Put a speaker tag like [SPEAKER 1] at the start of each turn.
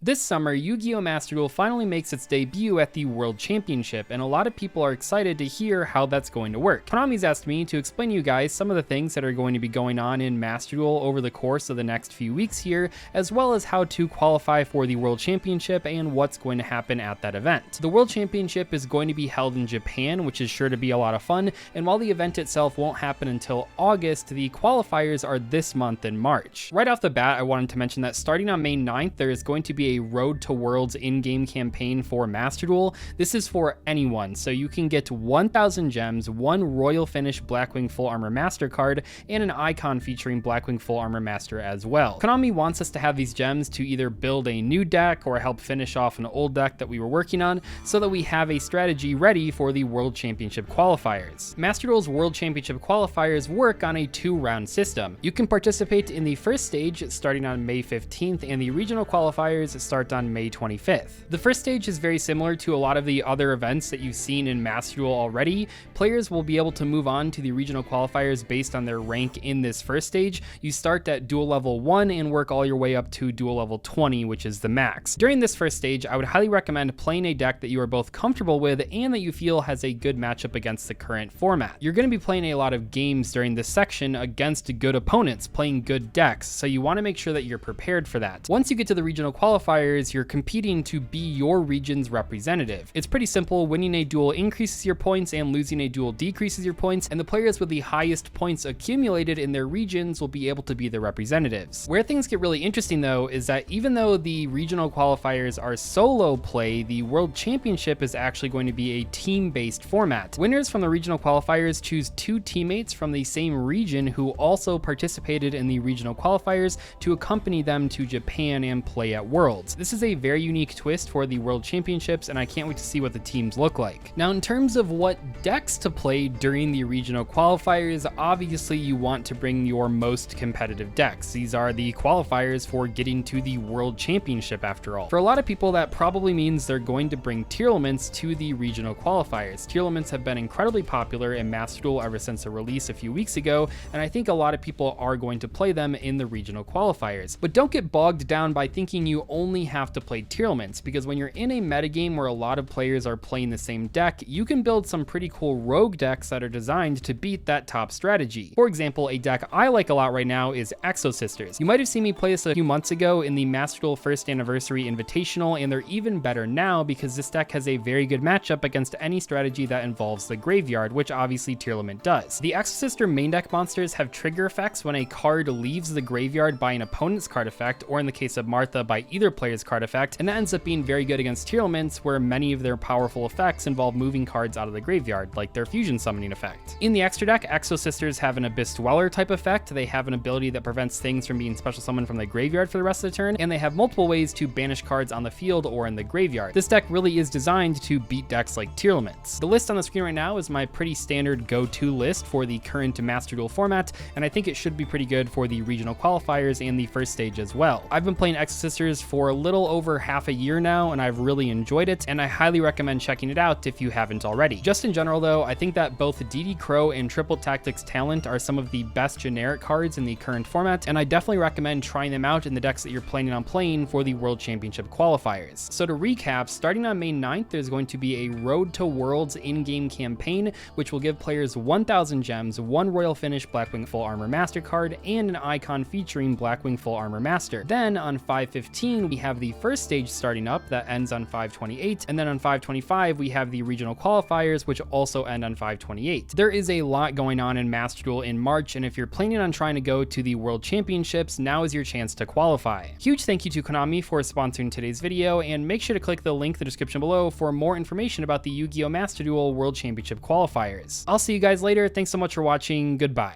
[SPEAKER 1] This summer, Yu-Gi-Oh! Master Duel finally makes its debut at the World Championship, and a lot of people are excited to hear how that's going to work. Konami's asked me to explain to you guys some of the things that are going to be going on in Master Duel over the course of the next few weeks here, as well as how to qualify for the World Championship and what's going to happen at that event. The World Championship is going to be held in Japan, which is sure to be a lot of fun, and while the event itself won't happen until August, the qualifiers are this month in March. Right off the bat, I wanted to mention that starting on May 9th, there is going to be a Road to Worlds in-game campaign for Master Duel. This is for anyone, so you can get 1,000 gems, one Royal Finish Blackwing Full Armor Master card, and an icon featuring Blackwing Full Armor Master as well. Konami wants us to have these gems to either build a new deck or help finish off an old deck that we were working on, so that we have a strategy ready for the World Championship qualifiers. Master Duel's World Championship qualifiers work on a 2-round system. You can participate in the first stage starting on May 15th, and the regional qualifiers start on May 25th. The first stage is very similar to a lot of the other events that you've seen in Master Duel already. Players will be able to move on to the regional qualifiers based on their rank in this first stage. You start at Duel level 1 and work all your way up to Duel level 20, which is the max. During this first stage, I would highly recommend playing a deck that you are both comfortable with and that you feel has a good matchup against the current format. You're going to be playing a lot of games during this section against good opponents, playing good decks, so you want to make sure that you're prepared for that. Once you get to the regional qualifiers, you're competing to be your region's representative. It's pretty simple. Winning a duel increases your points and losing a duel decreases your points, and the players with the highest points accumulated in their regions will be able to be the representatives. Where things get really interesting though is that even though the regional qualifiers are solo play, the World Championship is actually going to be a team-based format. Winners from the regional qualifiers choose 2 teammates from the same region who also participated in the regional qualifiers to accompany them to Japan and play at Worlds. This is a very unique twist for the World Championships, and I can't wait to see what the teams look like. Now, in terms of what decks to play during the regional qualifiers, obviously you want to bring your most competitive decks. These are the qualifiers for getting to the World Championship after all. For a lot of people, that probably means they're going to bring tier elements to the regional qualifiers. Tier elements have been incredibly popular in Master Duel ever since the release a few weeks ago, and I think a lot of people are going to play them in the regional qualifiers. But don't get bogged down by thinking you only have to play tier elements, because when you're in a metagame where a lot of players are playing the same deck, you can build some pretty cool rogue decks that are designed to beat that top strategy. For example, a deck I like a lot right now is Exo Sisters. You might have seen me play this a few months ago in the Master Duel First Anniversary Invitational, and they're even better now because this deck has a very good matchup against any strategy that involves the graveyard, which obviously tier element does. The Exo Sister main deck monsters have trigger effects when a card leaves the graveyard by an opponent's card effect, or in the case of Martha, by either player's card effect, and that ends up being very good against tier elements where many of their powerful effects involve moving cards out of the graveyard, like their fusion summoning effect. In the extra deck, Exo Sisters have an Abyss Dweller type effect. They have an ability that prevents things from being special summoned from the graveyard for the rest of the turn, and they have multiple ways to banish cards on the field or in the graveyard. This deck really is designed to beat decks like tier elements. The list on the screen right now is my pretty standard go-to list for the current Master Duel format, and I think it should be pretty good for the regional qualifiers and the first stage as well. I've been playing Exo Sisters for a little over half a year now, and I've really enjoyed it, and I highly recommend checking it out if you haven't already. Just in general though, I think that both DD Crow and Triple Tactics Talent are some of the best generic cards in the current format, and I definitely recommend trying them out in the decks that you're planning on playing for the World Championship qualifiers. So to recap, starting on May 9th, there's going to be a Road to Worlds in-game campaign, which will give players 1,000 gems, one Royal Finish Blackwing Full Armor Master card, and an icon featuring Blackwing Full Armor Master. Then on 5/15, we have the first stage starting up that ends on 5/28, and then on 5/25, we have the regional qualifiers, which also end on 5/28. There is a lot going on in Master Duel in March, and if you're planning on trying to go to the World Championships, now is your chance to qualify. Huge thank you to Konami for sponsoring today's video, and make sure to click the link in the description below for more information about the Yu-Gi-Oh! Master Duel World Championship qualifiers. I'll see you guys later. Thanks so much for watching. Goodbye.